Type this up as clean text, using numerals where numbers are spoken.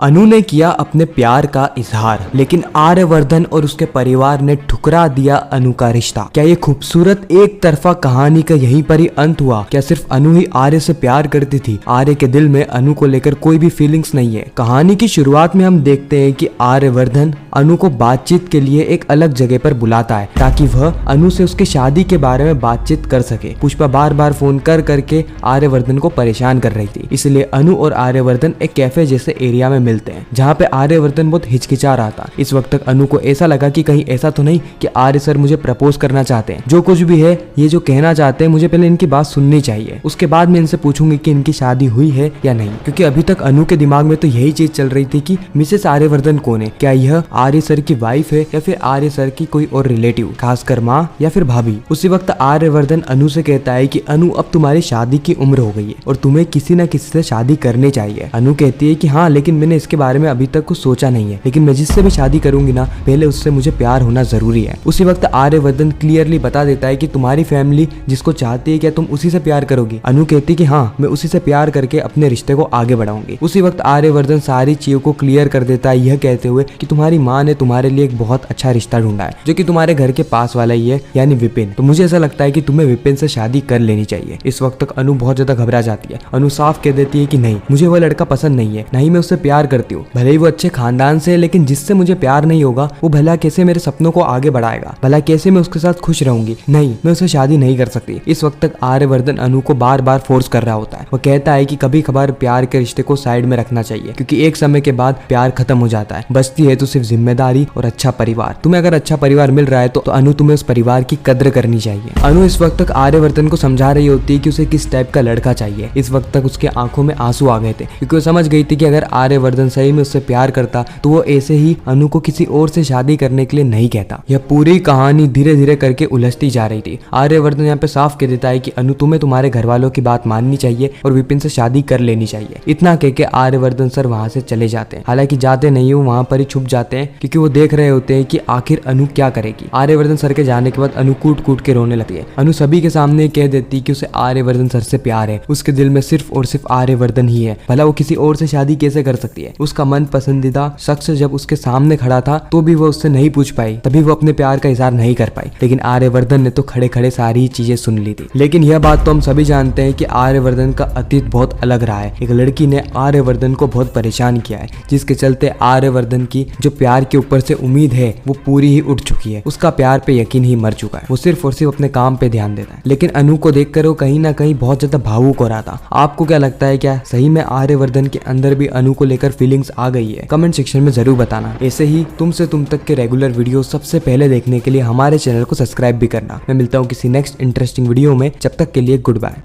अनु ने किया अपने प्यार का इजहार, लेकिन आर्यवर्धन और उसके परिवार ने ठुकरा दिया अनु का रिश्ता। क्या ये खूबसूरत एक तरफा कहानी का यहीं पर ही अंत हुआ? क्या सिर्फ अनु ही आर्य से प्यार करती थी? आर्य के दिल में अनु को लेकर कोई भी फीलिंग्स नहीं है। कहानी की शुरुआत में हम देखते हैं कि आर्यवर्धन अनु को बातचीत के लिए एक अलग जगह पर बुलाता है ताकि वह अनु से उसकी शादी के बारे में बातचीत कर सके। पुष्पा बार बार फोन कर करके आर्यवर्धन को परेशान कर रही थी, इसलिए अनु और आर्यवर्धन एक कैफे जैसे एरिया में मिलते हैं जहाँ पे आर्यवर्धन बहुत हिचकिचा रहा था। इस वक्त तक अनु को ऐसा लगा कि कहीं ऐसा तो नहीं कि आर्य सर मुझे प्रपोज करना चाहते हैं। जो कुछ भी है, ये जो कहना चाहते हैं, मुझे पहले इनकी बात सुननी चाहिए, उसके बाद मैं इनसे पूछूंगी कि इनकी शादी हुई है या नहीं। क्योंकि अभी तक अनु के दिमाग में तो यही चीज चल रही थी कि मिसेस आर्यवर्धन कौन है, क्या यह आर्य सर की वाइफ है या फिर आर्य सर की कोई और रिलेटिव, खासकर माँ या फिर भाभी। उसी वक्त आर्यवर्धन अनु से कहता है कि अनु अब तुम्हारी शादी की उम्र हो गई है और तुम्हें किसी न किसी से शादी करनी चाहिए। अनु कहती है कि हाँ, लेकिन मैंने इसके बारे में अभी तक कुछ सोचा नहीं है, लेकिन मैं जिससे भी शादी करूंगी ना, पहले उससे मुझे प्यार होना जरूरी है। उसी वक्त आर्यवर्धन क्लियरली बता देता है कि तुम्हारी फैमिली जिसको चाहती है, क्या तुम उसी से प्यार करोगी? अनु कहती कि हाँ, मैं उसी से प्यार करके अपने रिश्ते को आगे बढ़ाऊंगी। उसी वक्त आर्यवर्धन सारी चीजों को क्लियर कर देता है, यह कहते हुए कि तुम्हारी माँ ने तुम्हारे लिए एक बहुत अच्छा रिश्ता ढूंढा है जो कि तुम्हारे घर के पास वाला ही है, यानी विपिन। तो मुझे ऐसा लगता है कि तुम्हें विपिन से शादी कर लेनी चाहिए। इस वक्त तक अनु बहुत ज्यादा घबरा जाती है। अनु साफ कह देती है कि नहीं, मुझे वो लड़का पसंद नहीं है, नहीं मैं उससे प्यार करती हूँ। भले ही वो अच्छे खानदान से है, लेकिन जिससे मुझे प्यार नहीं होगा वो भला कैसे मेरे सपनों को आगे बढ़ाएगा, भला कैसे मैं उसके साथ खुश रहूंगी। नहीं, मैं उससे शादी नहीं कर सकती। इस वक्त तक आर्यवर्धन अनु को बार बार फोर्स कर रहा होता है। वो कहता है कि कभी कभार प्यार के रिश्ते को साइड में रखना चाहिए, क्योंकि एक समय के बाद प्यार खत्म हो जाता है, बचती है तो सिर्फ जिम्मेदारी और अच्छा परिवार। तुम्हें अगर अच्छा परिवार मिल रहा है तो अनु तुम्हें उस परिवार की कद्र करनी चाहिए। अनु इस वक्त तक आर्यवर्धन को समझा रही होती है कि उसे किस टाइप का लड़का चाहिए। इस वक्त तक उसके आंखों में आंसू आ गए थे, क्योंकि वो समझ गई थी कि अगर आर्यवर्धन सही में उससे प्यार करता तो वो ऐसे ही अनु को किसी और से शादी करने के लिए नहीं कहता। यह पूरी कहानी धीरे धीरे करके उलझती जा रही थी। आर्यवर्धन यहाँ पे साफ कह देता है कि अनु तुम्हें तुम्हारे घर वालों की बात माननी चाहिए और विपिन से शादी कर लेनी चाहिए। इतना कह के आर्यवर्धन सर वहाँ से चले जाते हैं। हालांकि जाते नहीं, वो वहाँ पर ही छुप जाते हैं, क्योंकि वो देख रहे होते हैं कि आखिर अनु क्या करेगी। आर्यवर्धन सर के जाने के बाद अनु कूट कूट के रोने लगती है। अनु सभी के सामने कह देती कि उसे आर्यवर्धन सर से प्यार है, उसके दिल में सिर्फ और सिर्फ आर्यवर्धन ही है, भला वो किसी और से शादी कैसे कर सकती है। उसका मन पसंदीदा शख्स जब उसके सामने खड़ा था तो भी वो उससे नहीं पूछ पाई, तभी वो अपने प्यार का इजहार नहीं कर पाई। लेकिन आर्यवर्धन ने तो खड़े खड़े सारी चीजें सुन ली थी। लेकिन यह बात तो हम सभी जानते हैं कि आर्यवर्धन का अतीत बहुत अलग रहा है। एक लड़की ने आर्यवर्धन को बहुत परेशान किया है, जिसके चलते आर्यवर्धन की जो प्यार के ऊपर से उम्मीद है वो पूरी ही उठ चुकी है। उसका प्यार पे यकीन ही मर चुका है। वो सिर्फ और सिर्फ अपने काम पे ध्यान देता है। लेकिन अनु को देखकर वो कहीं ना कहीं बहुत ज्यादा भावुक हो रहा था। आपको क्या लगता है, क्या सही में आर्यवर्धन के अंदर भी अनु को लेकर फीलिंग्स आ गई है? कमेंट सेक्शन में जरूर बताना। ऐसे ही तुमसे तुम तक के रेगुलर वीडियो सबसे पहले देखने के लिए हमारे चैनल को सब्सक्राइब भी करना। मैं मिलता हूँ किसी नेक्स्ट इंटरेस्टिंग वीडियो में, जब तक के लिए गुड बाय।